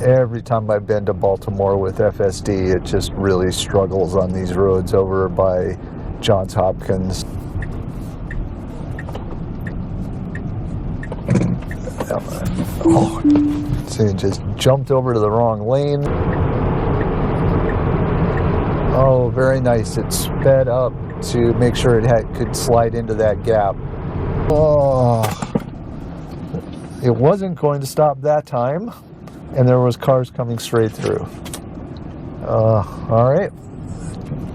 Every time I've been to Baltimore with FSD, it just really struggles on these roads over by Johns Hopkins. Oh, see, it just jumped over to the wrong lane. Oh, very nice. It sped up to make sure it could slide into that gap. Oh, it wasn't going to stop that time, and there was cars coming straight through. All right.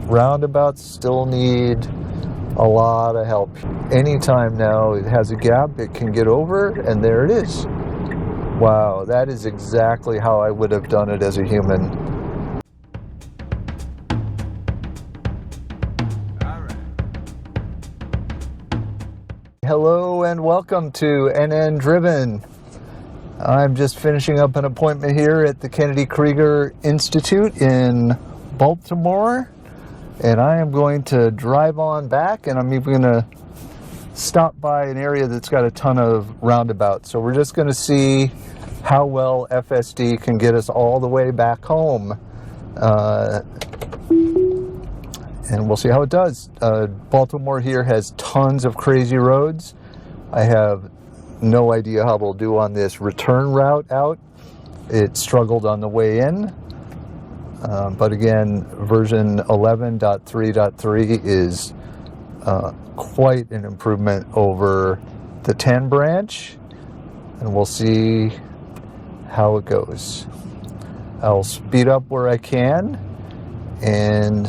Roundabouts still need a lot of help. Anytime now it has a gap, it can get over, and there it is. Wow, that is exactly how I would have done it as a human. Hello and welcome to NN Driven. I'm just finishing up an appointment here at the Kennedy Krieger Institute in Baltimore, and I am going to drive on back, and I'm even going to stop by an area that's got a ton of roundabouts. So we're just going to see how well FSD can get us all the way back home, and we'll see how it does. Baltimore here has tons of crazy roads. I have no idea how we'll do on this return route out. It struggled on the way in, but again, version 11.3.3 is quite an improvement over the 10 branch, and we'll see how it goes. I'll speed up where I can, and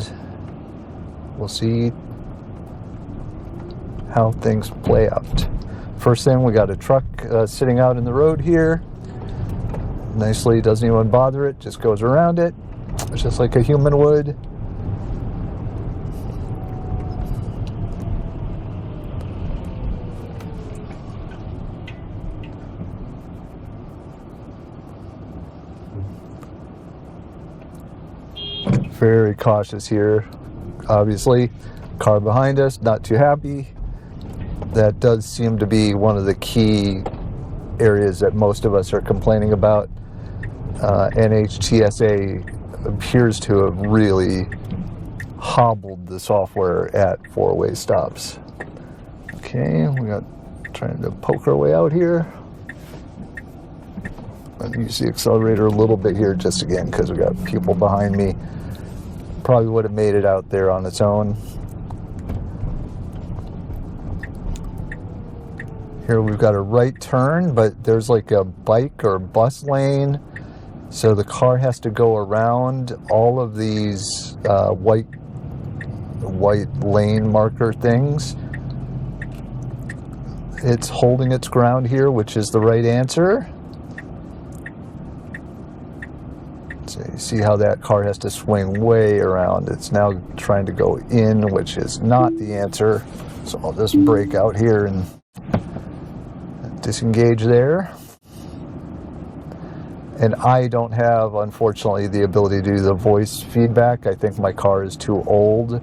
we'll see how things play out. First thing, we got a truck sitting out in the road here. Nicely, doesn't even bother it, just goes around it, just like a human would. Very cautious here. Obviously, car behind us, not too happy. That does seem to be one of the key areas that most of us are complaining about. NHTSA appears to have really hobbled the software at four-way stops. Okay, we got trying to poke our way out here. I'll use the accelerator a little bit here just again because we got people behind me. Probably would have made it out there on its own. Here we've got a right turn, but there's like a bike or bus lane, so the car has to go around all of these white lane marker things. It's holding its ground here, which is the right answer. So you see how that car has to swing way around. It's now trying to go in, which is not the answer. So I'll just brake out here and disengage there. And I don't have, unfortunately, the ability to do the voice feedback. I think my car is too old.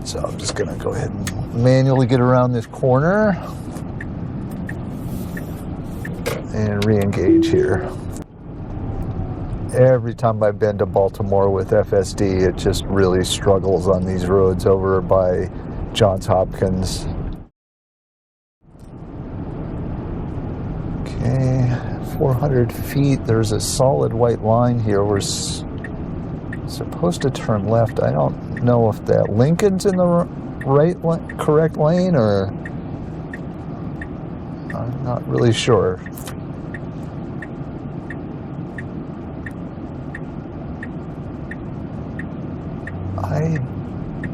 So I'm just going to go ahead and manually get around this corner and re-engage here. Every time I've been to Baltimore with FSD, it just really struggles on these roads over by Johns Hopkins. Okay, 400 feet. There's a solid white line here. We're supposed to turn left. I don't know if that Lincoln's in the correct lane, or I'm not really sure. I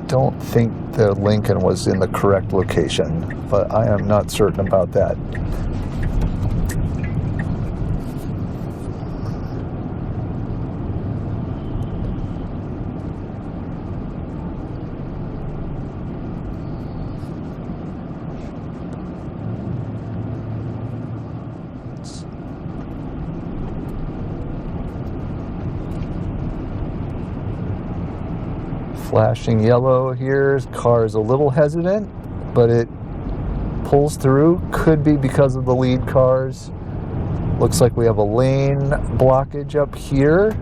don't think the Lincoln was in the correct location, but I am not certain about that. Flashing yellow here. Car is a little hesitant, but it pulls through. Could be because of the lead cars. Looks like we have a lane blockage up here.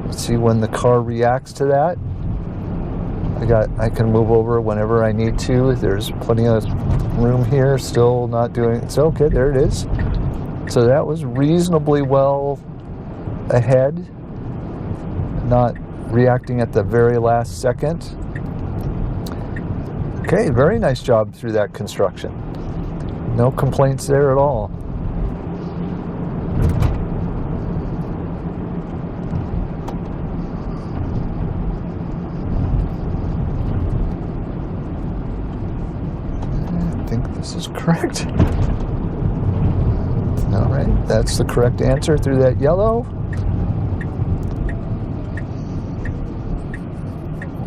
Let's see when the car reacts to that. I can move over whenever I need to. There's plenty of room here. Still not doing it. So okay, there it is. So that was reasonably well ahead. Not reacting at the very last second. Okay, very nice job through that construction. No complaints there at all. I think this is correct. All right, that's the correct answer through that yellow.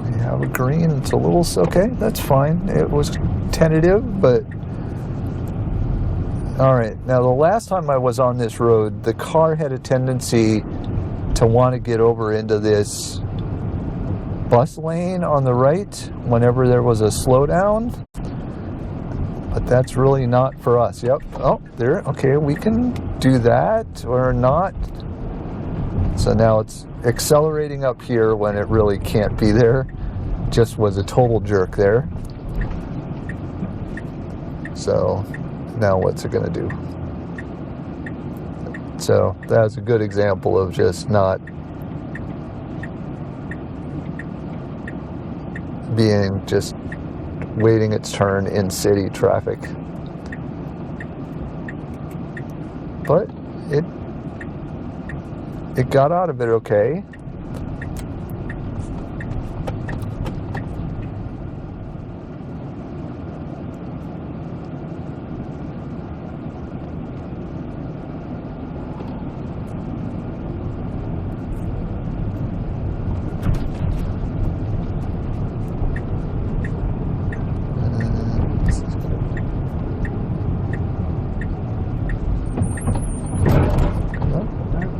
We have a green. It's a little, okay, that's fine. It was tentative, but all right. Now, the last time I was on this road, the car had a tendency to want to get over into this bus lane on the right whenever there was a slowdown. But that's really not for us. Yep. Oh, there. Okay, we can do that or not. So now it's accelerating up here when it really can't be there. Just was a total jerk there. So now what's it going to do? So that's a good example of just not being just waiting its turn in city traffic. But it got out of it okay.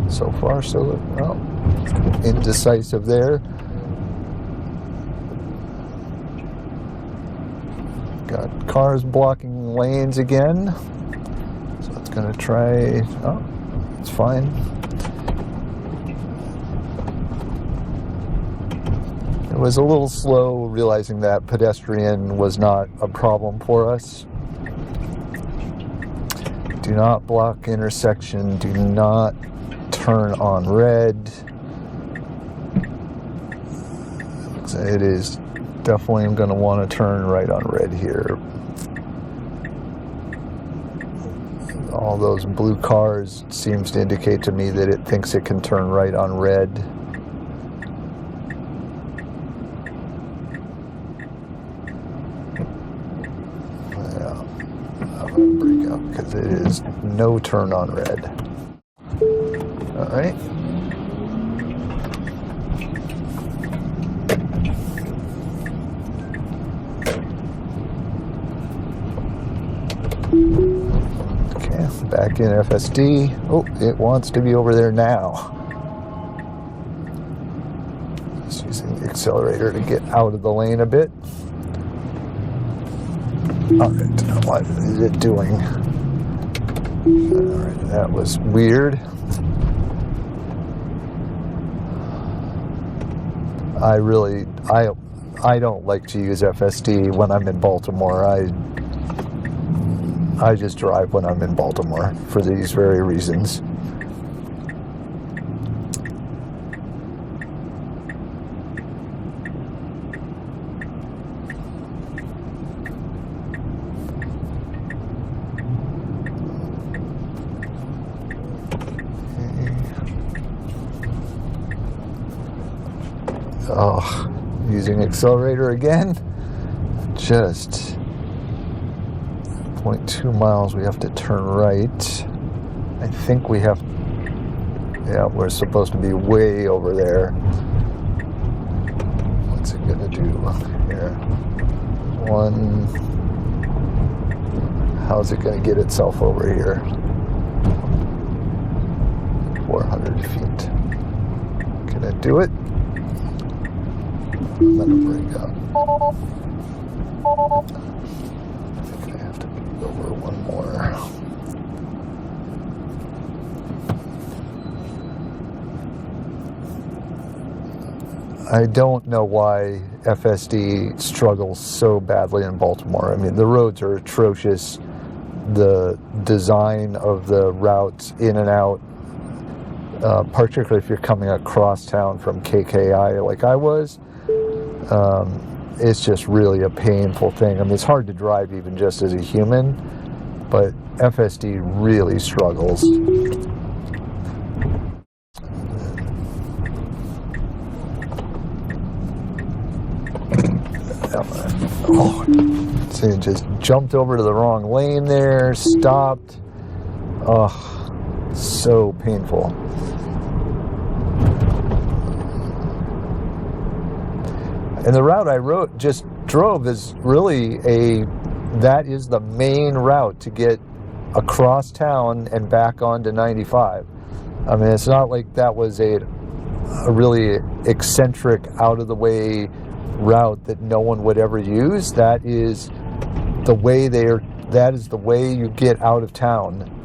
So far, so well, indecisive there. Got cars blocking lanes again. So it's going to try. Oh, it's fine. It was a little slow realizing that pedestrian was not a problem for us. Do not block intersection. Do not turn on red. It is definitely, I'm going to want to turn right on red here. All those blue cars seems to indicate to me that it thinks it can turn right on red. Yeah, I'm going to break up because it is no turn on red. All right. Okay, back in FSD. Oh, it wants to be over there now. Just using the accelerator to get out of the lane a bit. All right, what is it doing? All right, that was weird. I don't like to use FSD when I'm in Baltimore. I just drive when I'm in Baltimore for these very reasons. Oh, using accelerator again. Just 0.2 miles. We have to turn right. I think we have. Yeah, we're supposed to be way over there. What's it gonna do here? How's it gonna get itself over here? 400 feet. Can it do it? I'm gonna break up. I think I have to over one more. I don't know why FSD struggles so badly in Baltimore. I mean, the roads are atrocious. The design of the routes in and out, particularly if you're coming across town from KKI like I was, it's just really a painful thing. I mean, it's hard to drive even just as a human, but FSD really struggles. Oh, so just jumped over to the wrong lane there, stopped. Oh, so painful. And the route I drove is really that is the main route to get across town and back onto 95. I mean, it's not like that was a really eccentric, out of the way route that no one would ever use. That is the way you get out of town.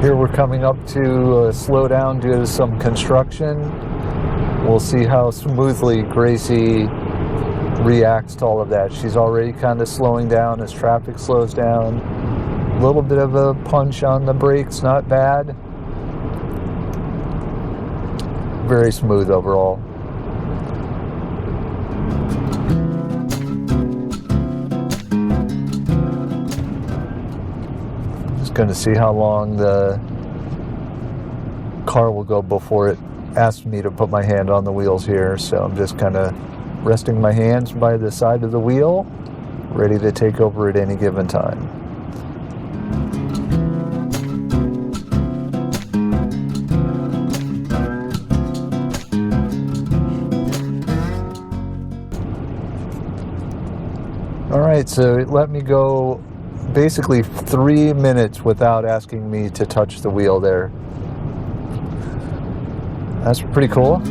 Here we're coming up to a slowdown due to some construction. We'll see how smoothly Gracie reacts to all of that. She's already kind of slowing down as traffic slows down. A little bit of a punch on the brakes, not bad. Very smooth overall. Going to see how long the car will go before it asks me to put my hand on the wheels here. So I'm just kind of resting my hands by the side of the wheel, ready to take over at any given time. All right, so it let me go basically 3 minutes without asking me to touch the wheel there. That's pretty cool.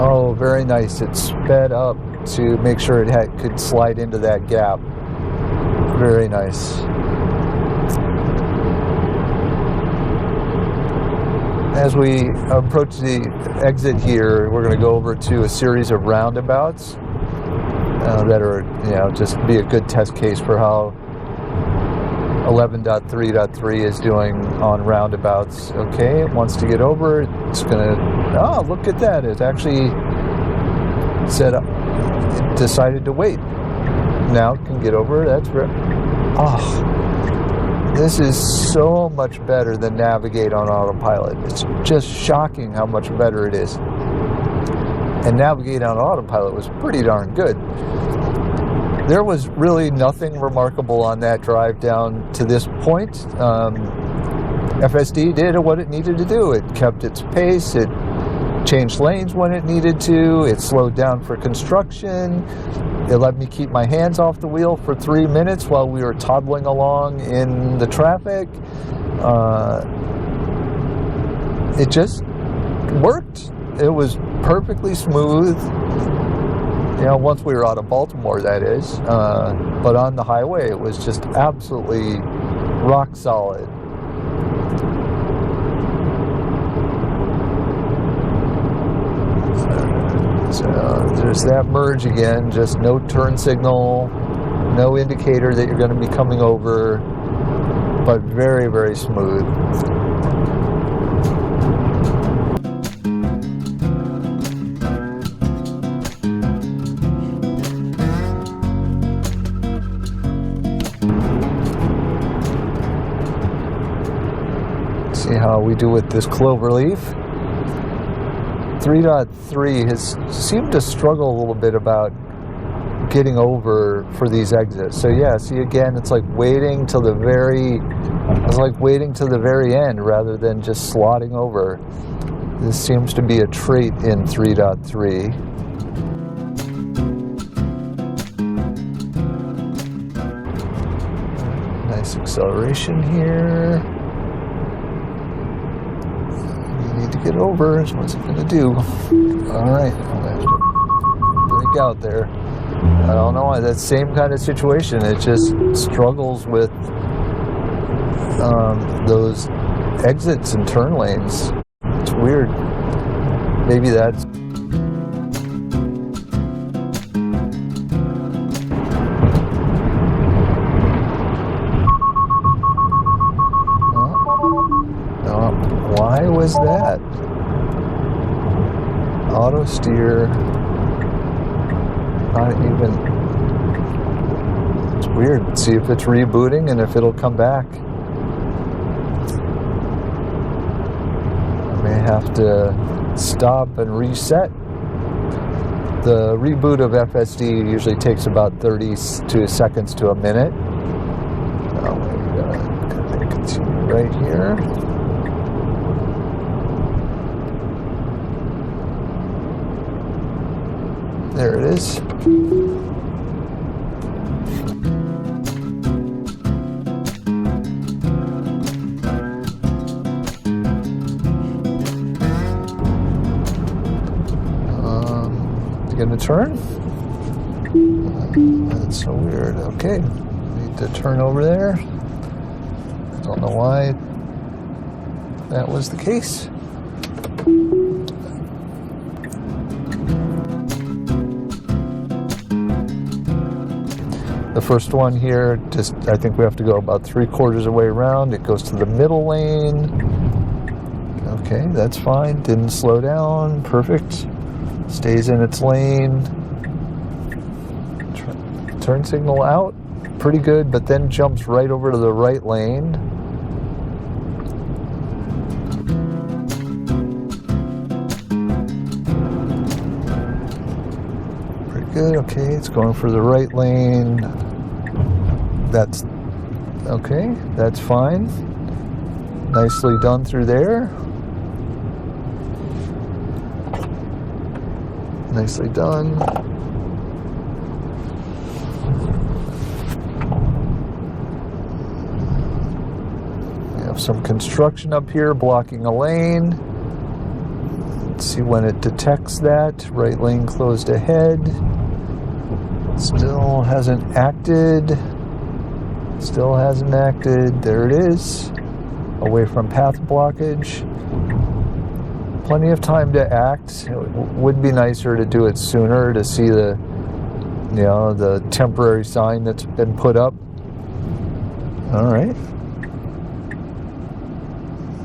Oh, very nice. It sped up to make sure it could slide into that gap. Very nice. As we approach the exit here, we're going to go over to a series of roundabouts that are, just be a good test case for how 11.3.3 is doing on roundabouts. Okay, it wants to get over. It's going to, oh, look at that. It actually said it decided to wait. Now it can get over. That's great. Oh, this is so much better than Navigate on autopilot. It's just shocking how much better it is. And Navigate on autopilot was pretty darn good. There was really nothing remarkable on that drive down to this point. FSD did what it needed to do. It kept its pace. It changed lanes when it needed to. It slowed down for construction. It let me keep my hands off the wheel for 3 minutes while we were toddling along in the traffic. It just worked. It was perfectly smooth. Once we were out of Baltimore, that is. But on the highway, it was just absolutely rock solid. So There's that merge again, just no turn signal, no indicator that you're going to be coming over, but very, very smooth. See how we do with this cloverleaf. 3.3 has seemed to struggle a little bit about getting over for these exits. So yeah, see again, it's like waiting till the very end rather than just slotting over. This seems to be a trait in 3.3. Nice acceleration here. To get over is what's it going to do. Alright, break out there. I don't know why, that same kind of situation, it just struggles with those exits and turn lanes. It's weird. Maybe that's why was that? Auto steer, not even, it's weird. See if it's rebooting and if it'll come back. I may have to stop and reset. The reboot of FSD usually takes about 32 seconds to a minute. We're gonna continue right here. There it is. Gonna turn? That's so weird. Okay, need to turn over there. I don't know why that was the case. The first one here, just I think we have to go about 3/4 of the way around. It goes to the middle lane. Okay, that's fine. Didn't slow down. Perfect. Stays in its lane. Turn signal out. Pretty good, but then jumps right over to the right lane. Pretty good. Okay, it's going for the right lane. That's okay. That's fine. Nicely done through there. Nicely done. We have some construction up here blocking a lane. Let's see when it detects that. Right lane closed ahead. Still hasn't acted. Still hasn't acted. There it is. Away from path blockage. Plenty of time to act. It would be nicer to do it sooner to see the, you know, the temporary sign that's been put up. All right.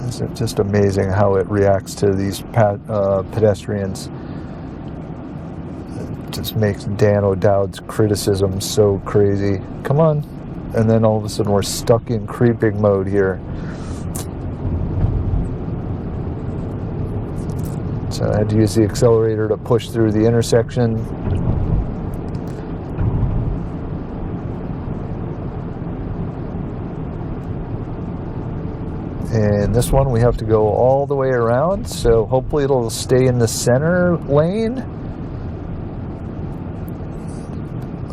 It's just amazing how it reacts to these pedestrians. It just makes Dan O'Dowd's criticism so crazy. Come on. And then all of a sudden we're stuck in creeping mode here. So I had to use the accelerator to push through the intersection. And this one we have to go all the way around, so hopefully it'll stay in the center lane.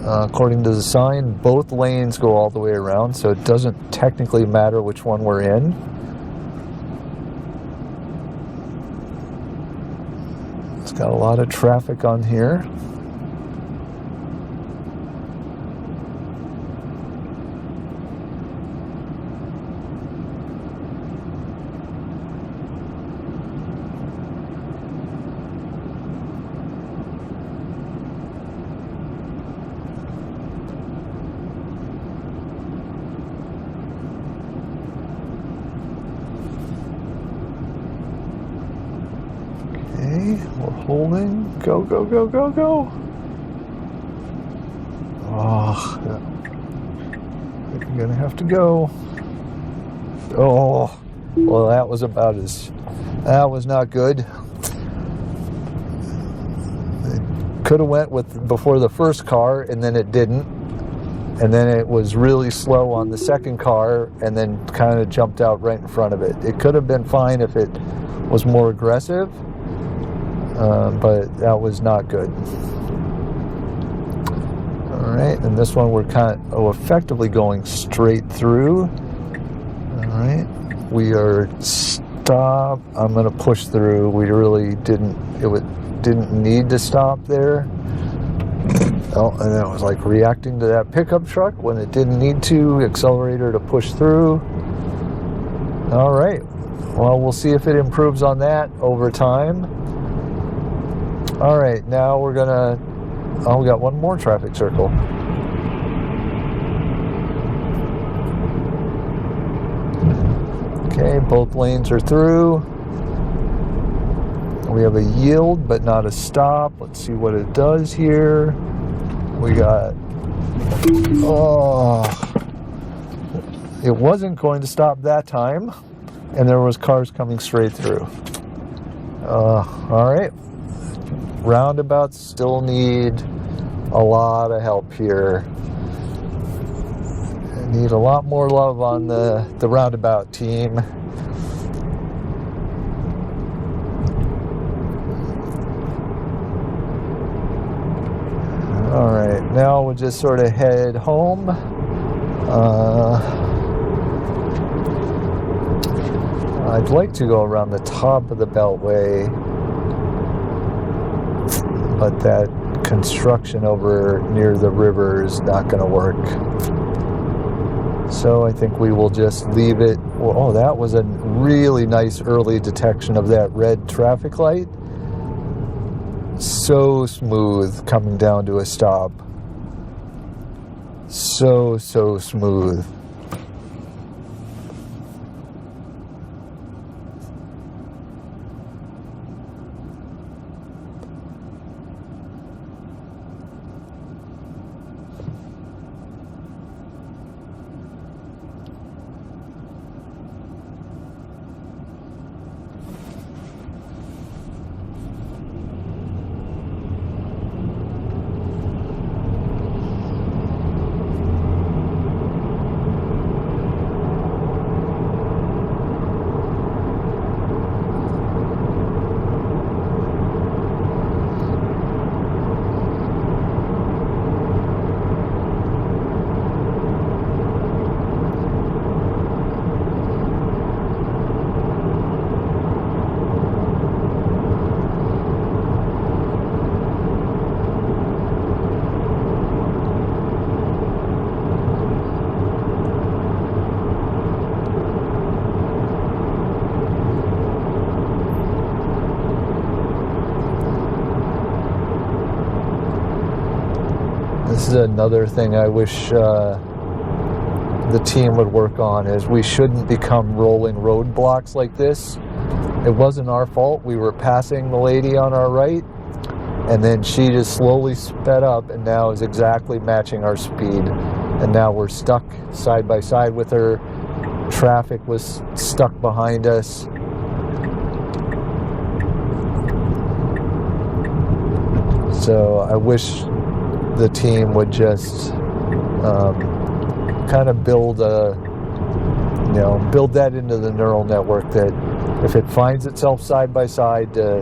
According to the sign, both lanes go all the way around, so it doesn't technically matter which one we're in. It's got a lot of traffic on here. Holding. Go, go, go, go, go. Oh, I'm gonna have to go. Oh, well, that was that was not good. It could have went with before the first car, and then it didn't. And then it was really slow on the second car, and then kind of jumped out right in front of it. It could have been fine if it was more aggressive, but that was not good. All right, and this one we're kind of effectively going straight through. All right, we are stopped. I'm going to push through. We really didn't need to stop there. Oh, and it was like reacting to that pickup truck when it didn't need to. Accelerator to push through. All right. Well, we'll see if it improves on that over time. All right. Now we're going to... Oh, we got one more traffic circle. Okay, both lanes are through. We have a yield, but not a stop. Let's see what it does here. We got, oh, it wasn't going to stop that time, and there was cars coming straight through. All right, roundabouts still need a lot of help here. I need a lot more love on the roundabout team. All right, now we'll just sort of head home. I'd like to go around the top of the Beltway, but that construction over near the river is not going to work. So I think we will just leave it. Oh, that was a really nice early detection of that red traffic light. So smooth coming down to a stop. So smooth. This is another thing I wish the team would work on, is we shouldn't become rolling roadblocks like this. It wasn't our fault. We were passing the lady on our right, and then she just slowly sped up and now is exactly matching our speed. And now we're stuck side by side with her. Traffic was stuck behind us. So I wish the team would just kind of build that into the neural network, that if it finds itself side by side, to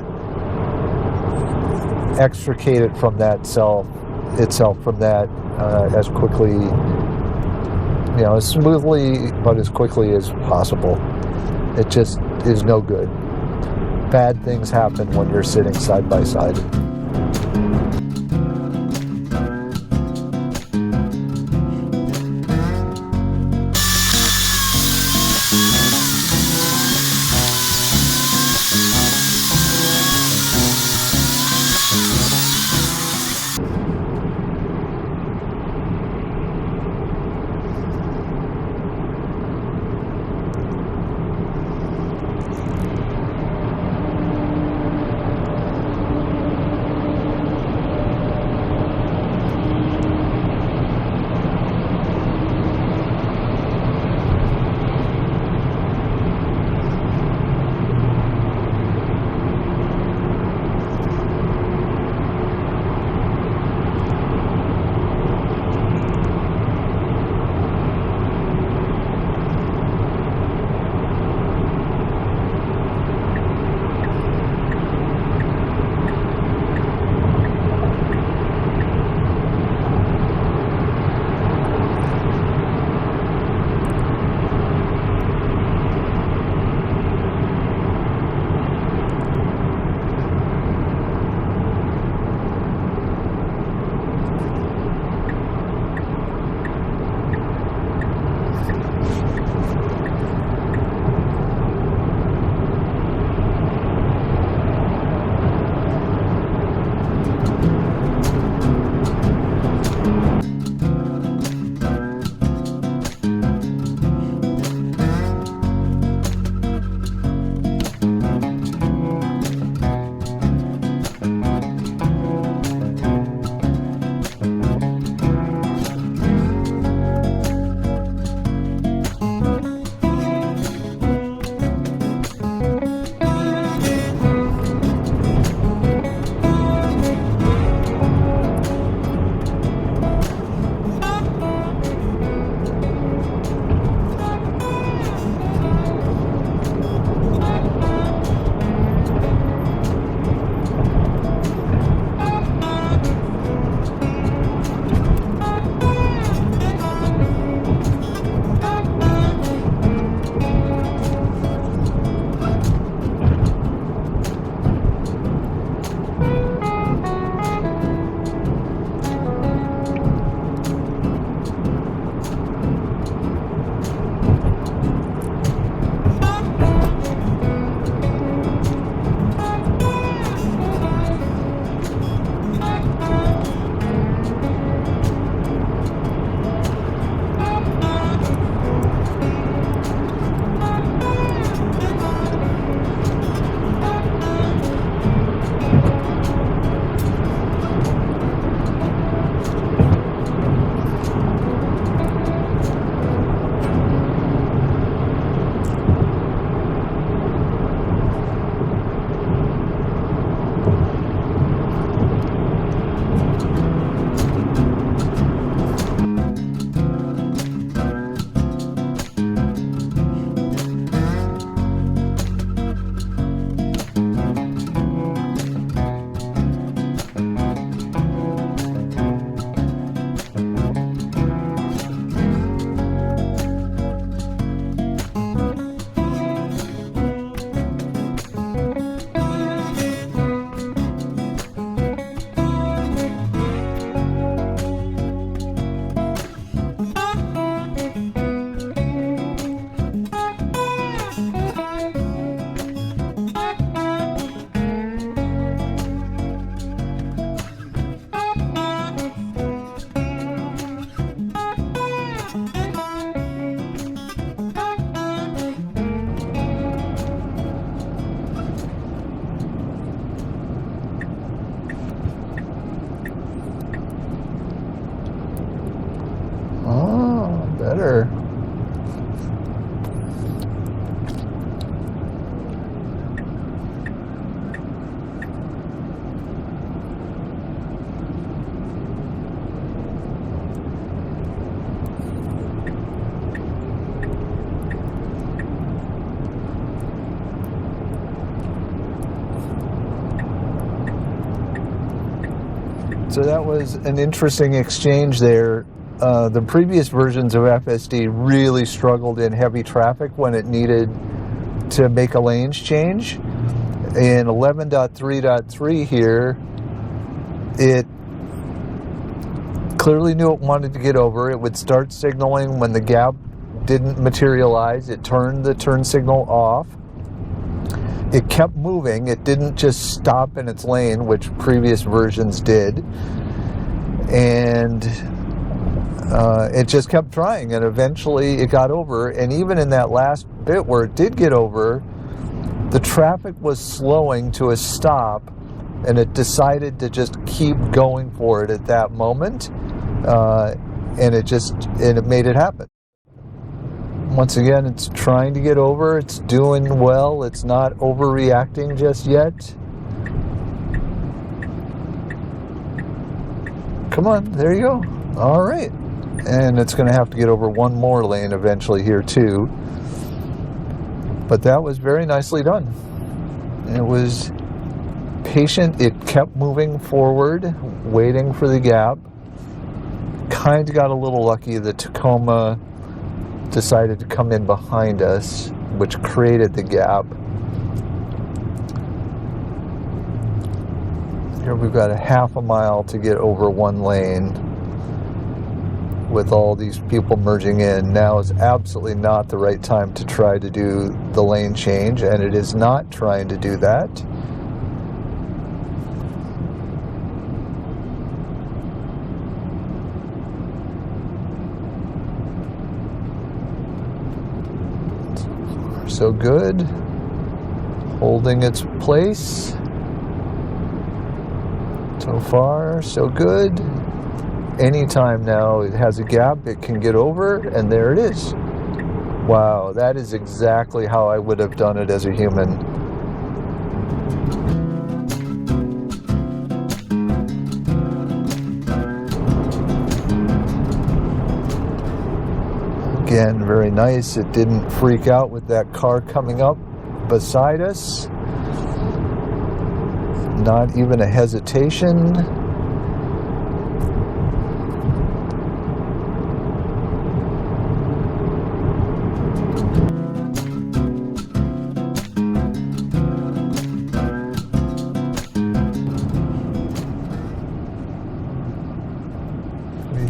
extricate it from that itself from that as quickly, as smoothly but as quickly as possible. It just is no good. Bad things happen when you're sitting side by side. better. So that was an interesting exchange there. The previous versions of FSD really struggled in heavy traffic when it needed to make a lanes change. In 11.3.3 here, it clearly knew it wanted to get over. It would start signaling when the gap didn't materialize. It turned the turn signal off. It kept moving. It didn't just stop in its lane, which previous versions did. And it just kept trying, and eventually it got over. And even in that last bit where it did get over, the traffic was slowing to a stop, and it decided to just keep going for it at that moment. And it made it happen. Once again, it's trying to get over. It's doing well. It's not overreacting just yet. Come on, there you go. All right. And it's going to have to get over one more lane eventually here too. But that was very nicely done. It was patient. It kept moving forward, waiting for the gap. Kind of got a little lucky. The Tacoma decided to come in behind us, which created the gap. Here we've got a half a mile to get over one lane with all these people merging in. Now is absolutely not the right time to try to do the lane change, and it is not trying to do that. So good. Holding its place. So far, so good. Anytime now it has a gap, it can get over, and there it is. Wow, that is exactly how I would have done it as a human. Again, very nice. It didn't freak out with that car coming up beside us. Not even a hesitation.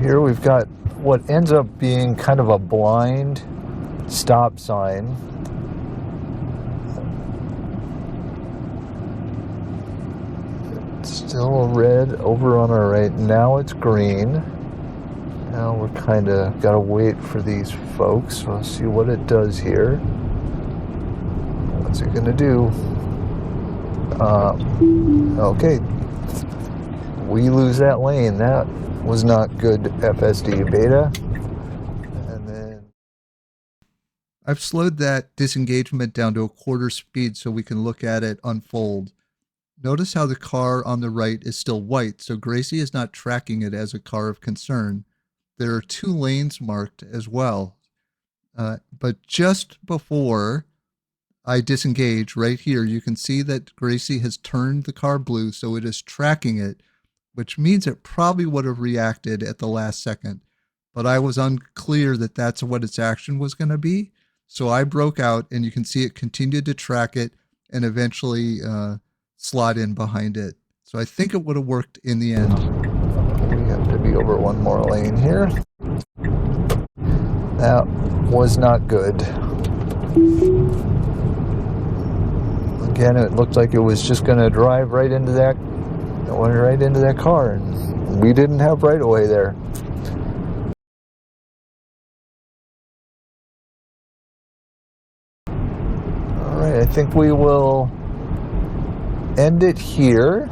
Here we've got what ends up being kind of a blind stop sign. It's still red over on our right. Now it's green. Now we're kind of got to wait for these folks. We'll see what it does here. What's it going to do? Okay. We lose that lane. That was not good, FSD beta. And then I've slowed that disengagement down to a quarter speed so we can look at it unfold. Notice how the car on the right is still white, so Gracie is not tracking it as a car of concern. There are 2 lanes marked as well. But just before I disengage right here, you can see that Gracie has turned the car blue, so it is tracking it, which means it probably would have reacted at the last second. But I was unclear that that's what its action was going to be. So I broke out, and you can see it continued to track it and eventually slot in behind it. So I think it would have worked in the end. We have to be over one more lane here. That was not good. Again, it looked like it was just going to drive right into that. It went right into that car, and we didn't have right of way there. All right, I think we will end it here.